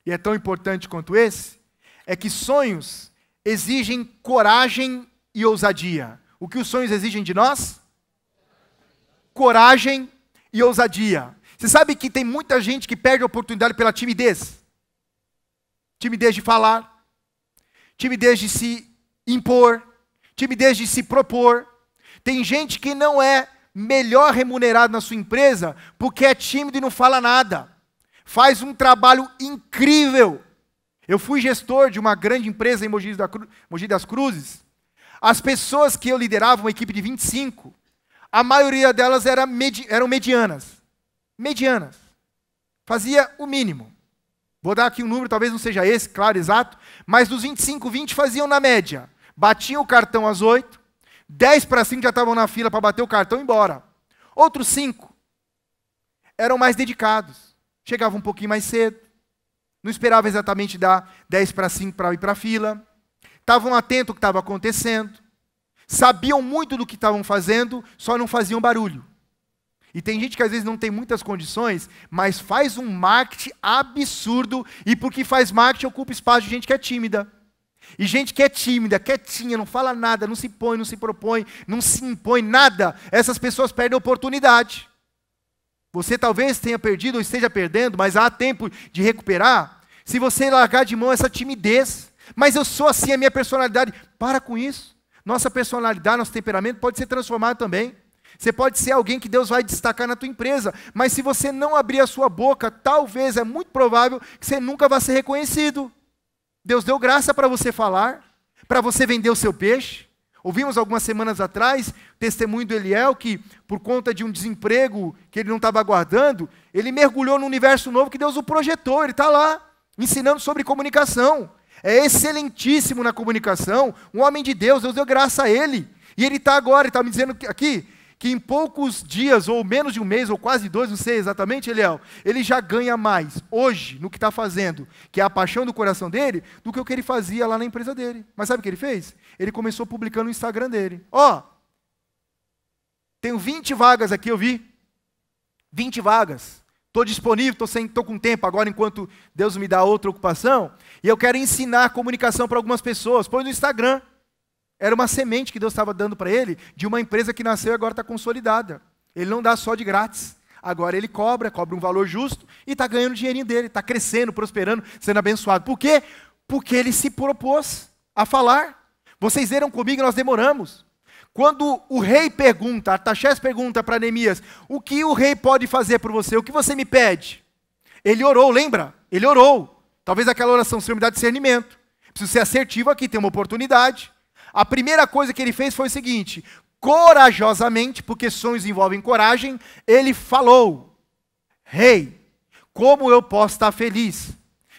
e é tão importante quanto esse, é que sonhos exigem coragem e ousadia. O que os sonhos exigem de nós? Coragem e ousadia. Você sabe que tem muita gente que perde a oportunidade pela timidez? Timidez de falar, timidez de se impor, timidez de se propor. Tem gente que não é melhor remunerado na sua empresa porque é tímido e não fala nada. Faz um trabalho incrível. Eu fui gestor de uma grande empresa em Mogi das Cruzes. As pessoas que eu liderava, uma equipe de 25, a maioria delas eram medianas. Medianas. Fazia o mínimo. Vou dar aqui um número, talvez não seja esse, claro, exato, mas dos 25, 20 faziam na média. Batiam o cartão às 8, 10 para 5 já estavam na fila para bater o cartão e ir embora. Outros 5 eram mais dedicados. Chegavam um pouquinho mais cedo. Não esperavam exatamente dar 10 para 5 para ir para a fila. Estavam atentos ao que estava acontecendo. Sabiam muito do que estavam fazendo, só não faziam barulho. E tem gente que às vezes não tem muitas condições, mas faz um marketing absurdo, e porque faz marketing ocupa espaço de gente que é tímida. E gente que é tímida, quietinha, não fala nada, não se põe, não se propõe, não se impõe nada, essas pessoas perdem a oportunidade. Você talvez tenha perdido ou esteja perdendo, mas há tempo de recuperar, se você largar de mão essa timidez. Mas eu sou assim, a minha personalidade. Para com isso. Nossa personalidade, nosso temperamento pode ser transformado também. Você pode ser alguém que Deus vai destacar na tua empresa, mas se você não abrir a sua boca, talvez, é muito provável que você nunca vá ser reconhecido. Deus deu graça para você falar, para você vender o seu peixe. Ouvimos algumas semanas atrás o testemunho do Eliel, que por conta de um desemprego que ele não estava aguardando, ele mergulhou num universo novo que Deus o projetou. Ele está lá, ensinando sobre comunicação. É excelentíssimo na comunicação, um homem de Deus, Deus deu graça a ele. E ele está agora, ele está me dizendo aqui, que em poucos dias, ou menos de um mês, ou quase 2, não sei exatamente, Eliel, ele já ganha mais, hoje, no que está fazendo, que é a paixão do coração dele, do que o que ele fazia lá na empresa dele. Mas sabe o que ele fez? Ele começou publicando no Instagram dele. Ó, tenho 20 vagas aqui, eu vi. 20 vagas. Estou disponível, estou com tempo agora, enquanto Deus me dá outra ocupação, e eu quero ensinar a comunicação para algumas pessoas. Põe no Instagram. Era uma semente que Deus estava dando para ele, de uma empresa que nasceu e agora está consolidada. Ele não dá só de grátis. Agora ele cobra um valor justo e está ganhando o dinheirinho dele, está crescendo, prosperando, sendo abençoado. Por quê? Porque ele se propôs a falar. Vocês leram comigo, nós demoramos. Quando o rei pergunta, Artaxerxes pergunta para Neemias, o que o rei pode fazer por você? O que você me pede? Ele orou, lembra? Ele orou. Talvez aquela oração, Senhor, me dá discernimento. Preciso ser assertivo aqui, tem uma oportunidade. A primeira coisa que ele fez foi o seguinte, corajosamente, porque sonhos envolvem coragem, ele falou, rei, como eu posso estar feliz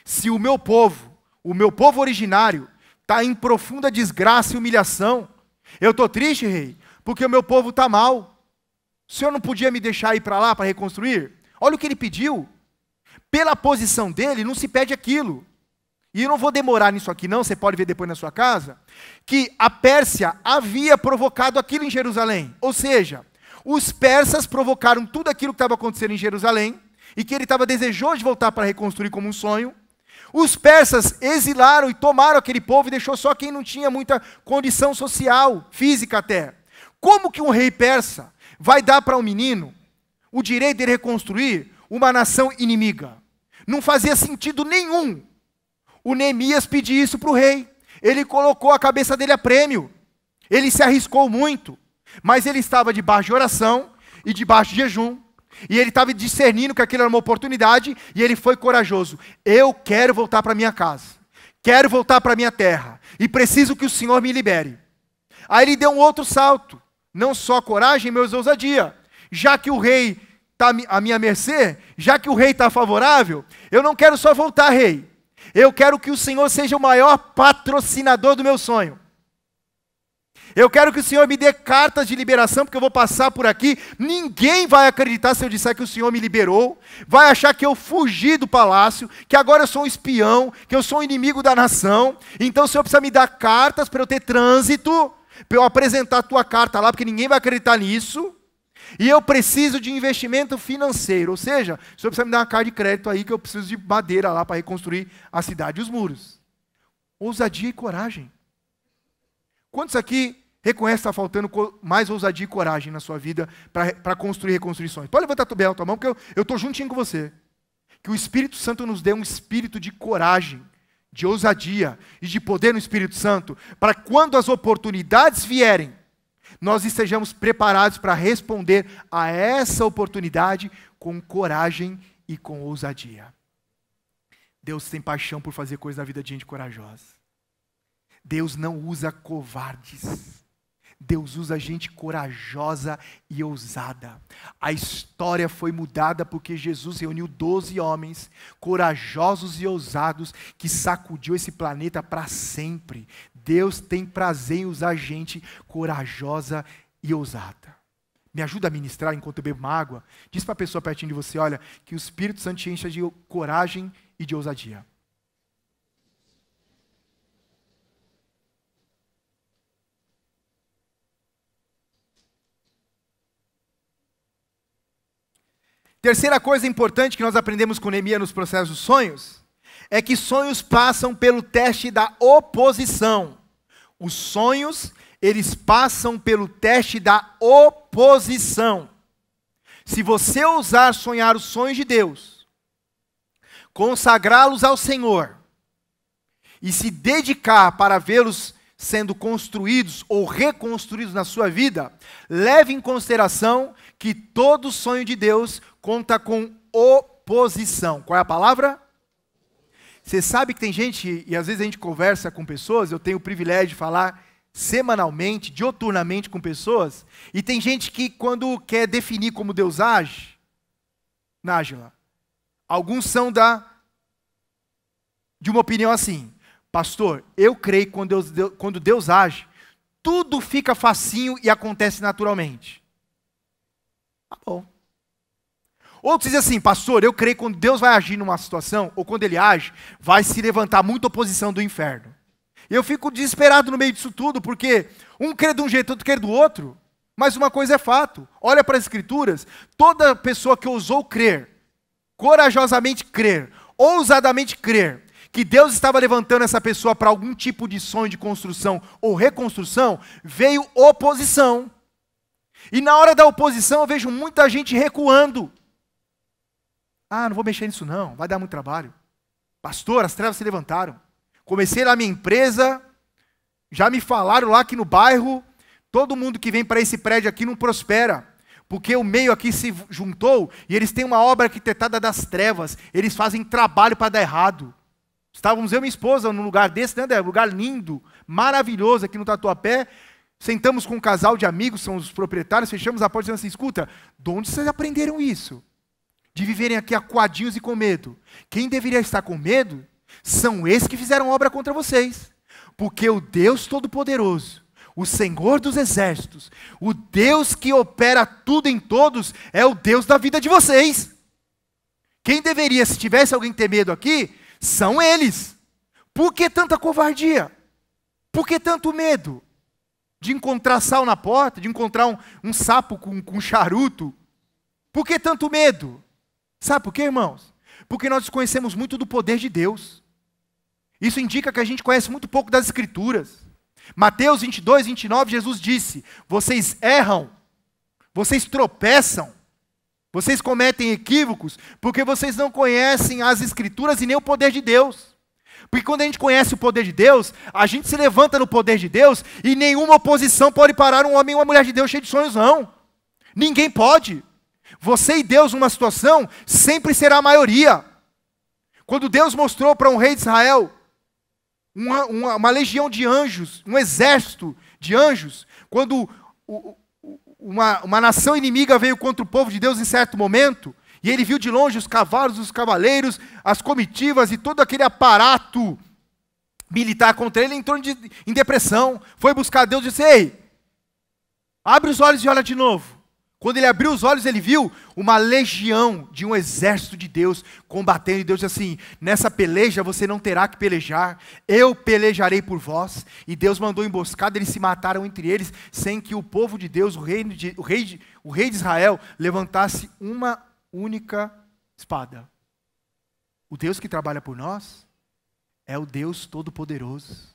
se o meu povo originário, está em profunda desgraça e humilhação? Eu estou triste, rei, porque o meu povo está mal. O senhor não podia me deixar ir para lá para reconstruir? Olha o que ele pediu. Pela posição dele, não se pede aquilo. E eu não vou demorar nisso aqui não, você pode ver depois na sua casa, que a Pérsia havia provocado aquilo em Jerusalém. Ou seja, os persas provocaram tudo aquilo que estava acontecendo em Jerusalém, e que ele estava desejoso de voltar para reconstruir como um sonho. Os persas exilaram e tomaram aquele povo e deixou só quem não tinha muita condição social, física até. Como que um rei persa vai dar para um menino o direito de reconstruir uma nação inimiga? Não fazia sentido nenhum. O Neemias pediu isso para o rei. Ele colocou a cabeça dele a prêmio. Ele se arriscou muito. Mas ele estava debaixo de oração. e debaixo de jejum. E ele estava discernindo que aquilo era uma oportunidade e ele foi corajoso. Eu quero voltar para minha casa. Quero voltar para minha terra. E preciso que o Senhor me libere. Aí ele deu um outro salto. Não só coragem, mas ousadia. Já que o rei está à minha mercê, já que o rei está favorável, eu não quero só voltar, rei. Eu quero que o Senhor seja o maior patrocinador do meu sonho. Eu quero que o Senhor me dê cartas de liberação, porque eu vou passar por aqui. Ninguém vai acreditar se eu disser que o Senhor me liberou. Vai achar que eu fugi do palácio, que agora eu sou um espião, que eu sou um inimigo da nação. Então o Senhor precisa me dar cartas para eu ter trânsito, para eu apresentar a tua carta lá, porque ninguém vai acreditar nisso. E eu preciso de investimento financeiro, ou seja, o Senhor precisa me dar uma carta de crédito aí, que eu preciso de madeira lá para reconstruir a cidade e os muros. Ousadia e coragem. Quantos aqui reconhecem que está faltando mais ousadia e coragem na sua vida para construir reconstruções? Pode levantar bem a tua mão, porque eu estou juntinho com você. Que o Espírito Santo nos dê um espírito de coragem, de ousadia e de poder no Espírito Santo, para quando as oportunidades vierem, nós estejamos preparados para responder a essa oportunidade com coragem e com ousadia. Deus tem paixão por fazer coisas na vida de gente corajosa. Deus não usa covardes. Deus usa gente corajosa e ousada. A história foi mudada porque Jesus reuniu 12 homens corajosos e ousados que sacudiu esse planeta para sempre. Deus tem prazer em usar gente corajosa e ousada. Me ajuda a ministrar enquanto eu bebo uma água? Diz para a pessoa pertinho de você, olha, que o Espírito Santo te encha de coragem e de ousadia. Terceira coisa importante que nós aprendemos com Neemias nos processos dos sonhos, é que sonhos passam pelo teste da oposição. Os sonhos, eles passam pelo teste da oposição. Se você ousar sonhar os sonhos de Deus, consagrá-los ao Senhor, e se dedicar para vê-los sendo construídos ou reconstruídos na sua vida, leve em consideração que todo sonho de Deus conta com oposição. Qual é a palavra? Você sabe que tem gente, e às vezes a gente conversa com pessoas, eu tenho o privilégio de falar semanalmente, dioturnamente com pessoas, e tem gente que quando quer definir como Deus age, Nájila, alguns são de uma opinião assim, pastor, eu creio que quando Deus age, tudo fica facinho e acontece naturalmente. Tá bom. Outros dizem assim, pastor, eu creio que quando Deus vai agir numa situação, ou quando Ele age, vai se levantar muita oposição do inferno. E eu fico desesperado no meio disso tudo, porque um crê de um jeito, outro crê do outro, mas uma coisa é fato, olha para as Escrituras, toda pessoa que ousou crer, corajosamente crer, ousadamente crer, que Deus estava levantando essa pessoa para algum tipo de sonho de construção ou reconstrução, veio oposição. E na hora da oposição eu vejo muita gente recuando. Ah, não vou mexer nisso não, vai dar muito trabalho. Pastor, as trevas se levantaram. Comecei lá minha empresa, já me falaram lá que no bairro, todo mundo que vem para esse prédio aqui não prospera. Porque o meio aqui se juntou e eles têm uma obra arquitetada das trevas. Eles fazem trabalho para dar errado. Estávamos eu e minha esposa num lugar desse, né, André? Um lugar lindo, maravilhoso aqui no Tatuapé. Sentamos com um casal de amigos, são os proprietários, fechamos a porta e dizendo assim, escuta, de onde vocês aprenderam isso? De viverem aqui acuadinhos e com medo. Quem deveria estar com medo são esses que fizeram obra contra vocês. Porque o Deus Todo-Poderoso, o Senhor dos Exércitos, o Deus que opera tudo em todos, é o Deus da vida de vocês. Quem deveria, se tivesse alguém ter medo aqui, são eles. Por que tanta covardia? Por que tanto medo? De encontrar sal na porta, de encontrar um sapo com charuto? Por que tanto medo? Sabe por quê, irmãos? Porque nós conhecemos muito do poder de Deus. Isso indica que a gente conhece muito pouco das Escrituras. Mateus 22, 29, Jesus disse, vocês erram, vocês tropeçam, vocês cometem equívocos, porque vocês não conhecem as Escrituras e nem o poder de Deus. Porque quando a gente conhece o poder de Deus, a gente se levanta no poder de Deus e nenhuma oposição pode parar um homem ou uma mulher de Deus cheio de sonhos, não. Ninguém pode. Você e Deus numa situação sempre será a maioria. Quando Deus mostrou para um rei de Israel uma legião de anjos, um exército de anjos, quando uma nação inimiga veio contra o povo de Deus em certo momento, e ele viu de longe os cavalos, os cavaleiros, as comitivas e todo aquele aparato militar contra ele, entrou em depressão, foi buscar Deus e disse: ei, abre os olhos e olha de novo. Quando ele abriu os olhos, ele viu uma legião de um exército de Deus combatendo. E Deus disse assim: nessa peleja você não terá que pelejar, eu pelejarei por vós. E Deus mandou emboscada, eles se mataram entre eles, sem que o povo de Deus, o rei de Israel, levantasse uma única espada. O Deus que trabalha por nós é o Deus Todo-Poderoso.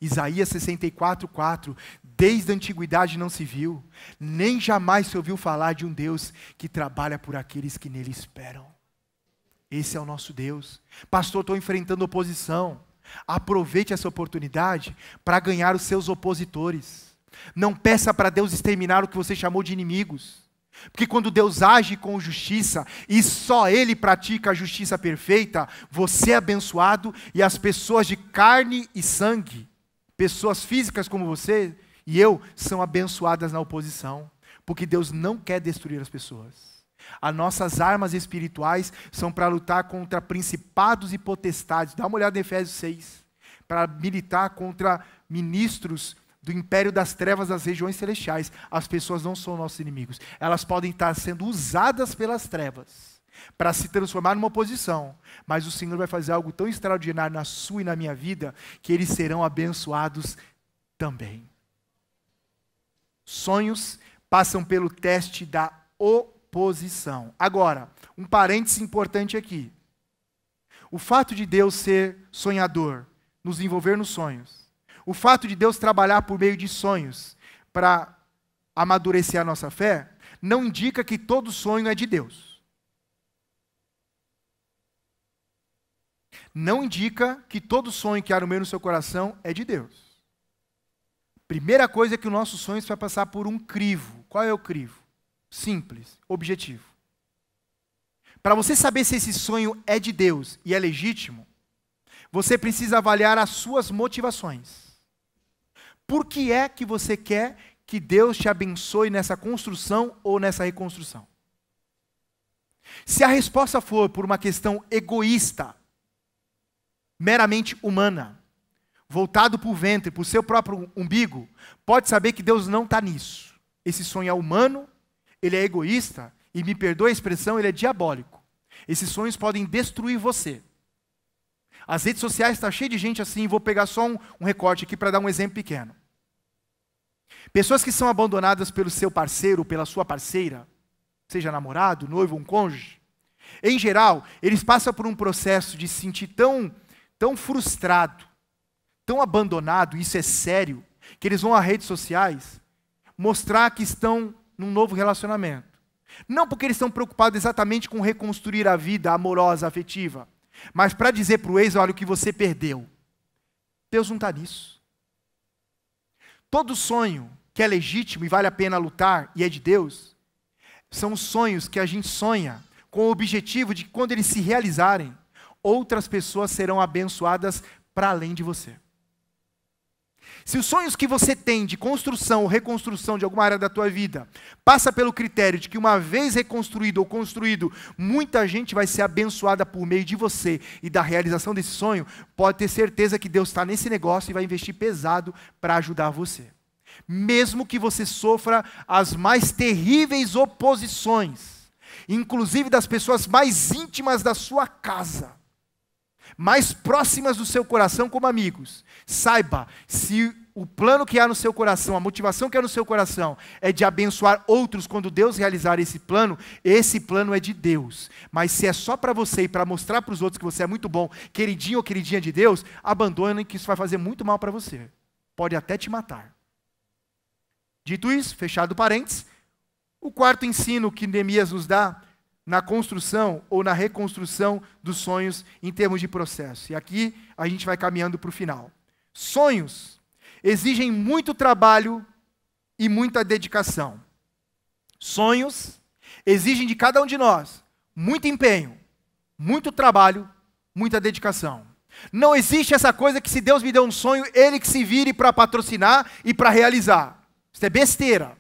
Isaías 64:4, desde a antiguidade não se viu, nem jamais se ouviu falar de um Deus que trabalha por aqueles que nele esperam. Esse é o nosso Deus. Pastor, estou enfrentando oposição. Aproveite essa oportunidade para ganhar os seus opositores. Não peça para Deus exterminar o que você chamou de inimigos. Porque quando Deus age com justiça, e só Ele pratica a justiça perfeita, você é abençoado e as pessoas de carne e sangue, pessoas físicas como você e eu, são abençoadas na oposição. Porque Deus não quer destruir as pessoas. As nossas armas espirituais são para lutar contra principados e potestades. Dá uma olhada em Efésios 6. Para militar contra ministros do império das trevas das regiões celestiais. As pessoas não são nossos inimigos. Elas podem estar sendo usadas pelas trevas para se transformar numa oposição. Mas o Senhor vai fazer algo tão extraordinário na sua e na minha vida, que eles serão abençoados também. Sonhos passam pelo teste da oposição. Agora, um parêntese importante aqui. O fato de Deus ser sonhador, nos envolver nos sonhos, o fato de Deus trabalhar por meio de sonhos para amadurecer a nossa fé, não indica que todo sonho é de Deus. Não indica que todo sonho que há no meio do seu coração é de Deus. Primeira coisa é que o nosso sonho vai passar por um crivo. Qual é o crivo? Simples, objetivo. Para você saber se esse sonho é de Deus e é legítimo, você precisa avaliar as suas motivações. Por que é que você quer que Deus te abençoe nessa construção ou nessa reconstrução? Se a resposta for por uma questão egoísta, meramente humana, voltado para o ventre, para o seu próprio umbigo, pode saber que Deus não está nisso. Esse sonho é humano, ele é egoísta, e me perdoe a expressão, ele é diabólico. Esses sonhos podem destruir você. As redes sociais estão cheias de gente assim, vou pegar só um recorte aqui para dar um exemplo pequeno. Pessoas que são abandonadas pelo seu parceiro, pela sua parceira, seja namorado, noivo, um cônjuge, em geral, eles passam por um processo de se sentir tão frustrado, tão abandonado, isso é sério, que eles vão às redes sociais mostrar que estão num novo relacionamento. Não porque eles estão preocupados exatamente com reconstruir a vida amorosa, afetiva, mas para dizer para o ex: olha o que você perdeu. Deus não está nisso. Todo sonho que é legítimo e vale a pena lutar e é de Deus, são os sonhos que a gente sonha com o objetivo de que quando eles se realizarem, outras pessoas serão abençoadas para além de você. Se os sonhos que você tem de construção ou reconstrução de alguma área da tua vida passa pelo critério de que uma vez reconstruído ou construído, muita gente vai ser abençoada por meio de você e da realização desse sonho, pode ter certeza que Deus está nesse negócio e vai investir pesado para ajudar você. Mesmo que você sofra as mais terríveis oposições, inclusive das pessoas mais íntimas da sua casa, mais próximas do seu coração como amigos, saiba, se o plano que há no seu coração, a motivação que há no seu coração é de abençoar outros quando Deus realizar esse plano é de Deus. Mas se é só para você e para mostrar para os outros que você é muito bom, queridinho ou queridinha de Deus, abandone, que isso vai fazer muito mal para você. Pode até te matar. Dito isso, fechado parênteses, o quarto ensino que Neemias nos dá na construção ou na reconstrução dos sonhos em termos de processo. E aqui a gente vai caminhando para o final. Sonhos exigem muito trabalho e muita dedicação. Sonhos exigem de cada um de nós muito empenho, muito trabalho, muita dedicação. Não existe essa coisa que se Deus me deu um sonho, Ele que se vire para patrocinar e para realizar. Isso é besteira.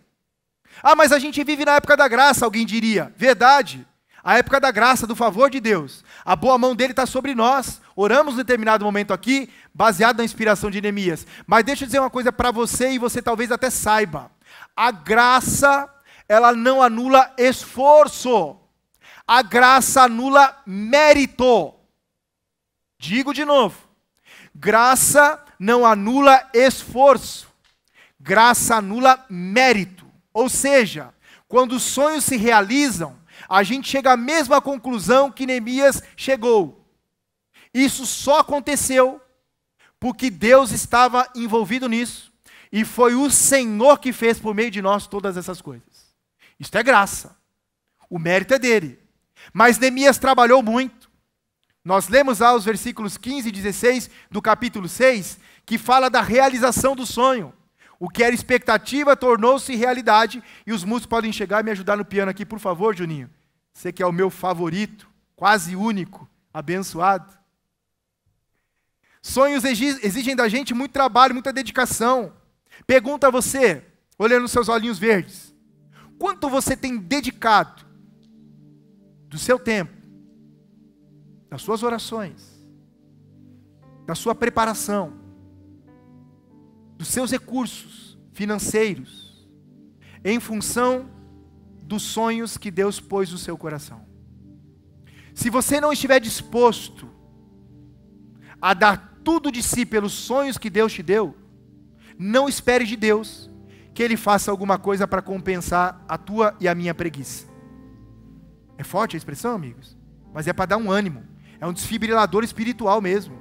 Ah, mas a gente vive na época da graça, alguém diria. Verdade. A época da graça, do favor de Deus. A boa mão dele está sobre nós. Oramos em determinado momento aqui, baseado na inspiração de Neemias. Mas deixa eu dizer uma coisa para você, e você talvez até saiba. A graça, ela não anula esforço. A graça anula mérito. Digo de novo. Graça não anula esforço. Graça anula mérito. Ou seja, quando os sonhos se realizam, a gente chega à mesma conclusão que Neemias chegou. Isso só aconteceu porque Deus estava envolvido nisso e foi o Senhor que fez por meio de nós todas essas coisas. Isso é graça. O mérito é dele. Mas Neemias trabalhou muito. Nós lemos lá os versículos 15 e 16 do capítulo 6, que fala da realização do sonho. O que era expectativa tornou-se realidade. E os músicos podem chegar e me ajudar no piano aqui, por favor, Juninho. Você que é o meu favorito, quase único, abençoado. Sonhos exigem da gente muito trabalho, muita dedicação. Pergunta a você, olhando nos seus olhinhos verdes, quanto você tem dedicado do seu tempo, das suas orações, da sua preparação, dos seus recursos financeiros, em função dos sonhos que Deus pôs no seu coração. Se você não estiver disposto a dar tudo de si pelos sonhos que Deus te deu, não espere de Deus que Ele faça alguma coisa para compensar a tua e a minha preguiça. É forte a expressão, amigos? Mas é para dar um ânimo. É um desfibrilador espiritual mesmo.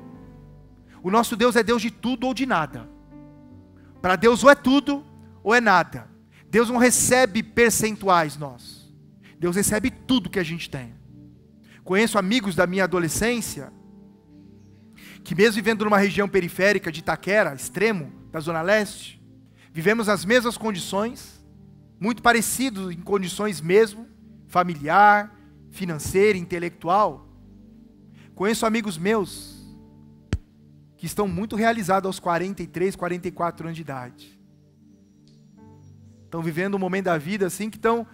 O nosso Deus é Deus de tudo ou de nada. Para Deus ou é tudo ou é nada. Deus não recebe percentuais nossos. Deus recebe tudo que a gente tem. Conheço amigos da minha adolescência que mesmo vivendo numa região periférica de Itaquera, extremo da Zona Leste, vivemos as mesmas condições, muito parecidos em condições mesmo, familiar, financeira, intelectual. Conheço amigos meus que estão muito realizados aos 43, 44 anos de idade. Estão vivendo um momento da vida assim que estão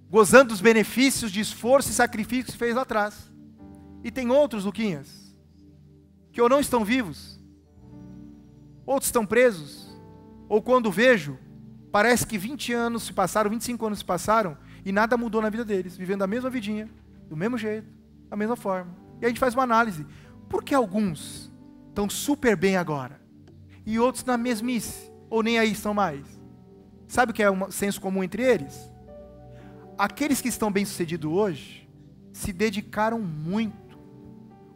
gozando dos benefícios de esforço e sacrifício que fez lá atrás. E tem outros, Luquinhas, que ou não estão vivos, outros estão presos, ou quando vejo, parece que 20 anos se passaram, 25 anos se passaram, e nada mudou na vida deles, vivendo a mesma vidinha, do mesmo jeito, da mesma forma. E a gente faz uma análise, por que alguns estão super bem agora, e outros na mesmice, ou nem aí estão mais? Sabe o que é um senso comum entre eles? Aqueles que estão bem-sucedidos hoje, se dedicaram muito,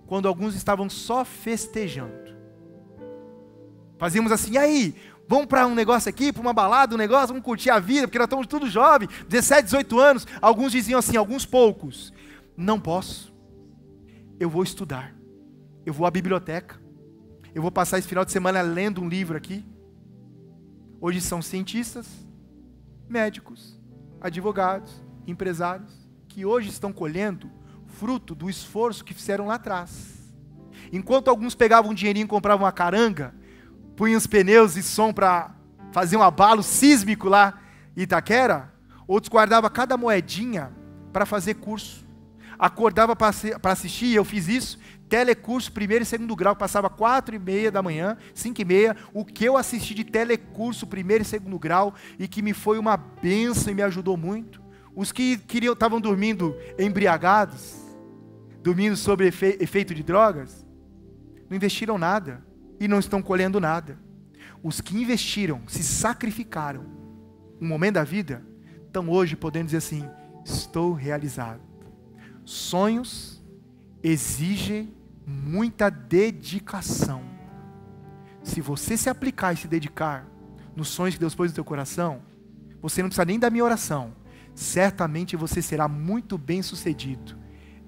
quando alguns estavam só festejando. Fazíamos assim, e aí, vamos para um negócio aqui, para uma balada, um negócio, vamos curtir a vida, porque nós estamos todos jovens, 17, 18 anos. Alguns diziam assim, alguns poucos, não posso, eu vou estudar, eu vou à biblioteca, eu vou passar esse final de semana lendo um livro aqui. Hoje são cientistas, médicos, advogados, empresários, que hoje estão colhendo fruto do esforço que fizeram lá atrás. Enquanto alguns pegavam um dinheirinho e compravam uma caranga, punham os pneus e som para fazer um abalo sísmico lá em Itaquera, outros guardavam cada moedinha para fazer curso. Acordava para assistir, eu fiz isso, telecurso, primeiro e segundo grau, passava 4h30 da manhã, 5h30, o que eu assisti de telecurso, primeiro e segundo grau, e que me foi uma bênção e me ajudou muito. Os que estavam dormindo embriagados, dormindo sob efeito de drogas, não investiram nada e não estão colhendo nada. Os que investiram, se sacrificaram, um momento da vida, estão hoje podendo dizer assim, estou realizado. Sonhos exigem muita dedicação. Se você se aplicar e se dedicar nos sonhos que Deus pôs no teu coração, você não precisa nem da minha oração. Certamente você será muito bem sucedido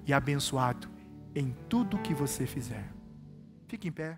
e abençoado em tudo que você fizer. Fique em pé.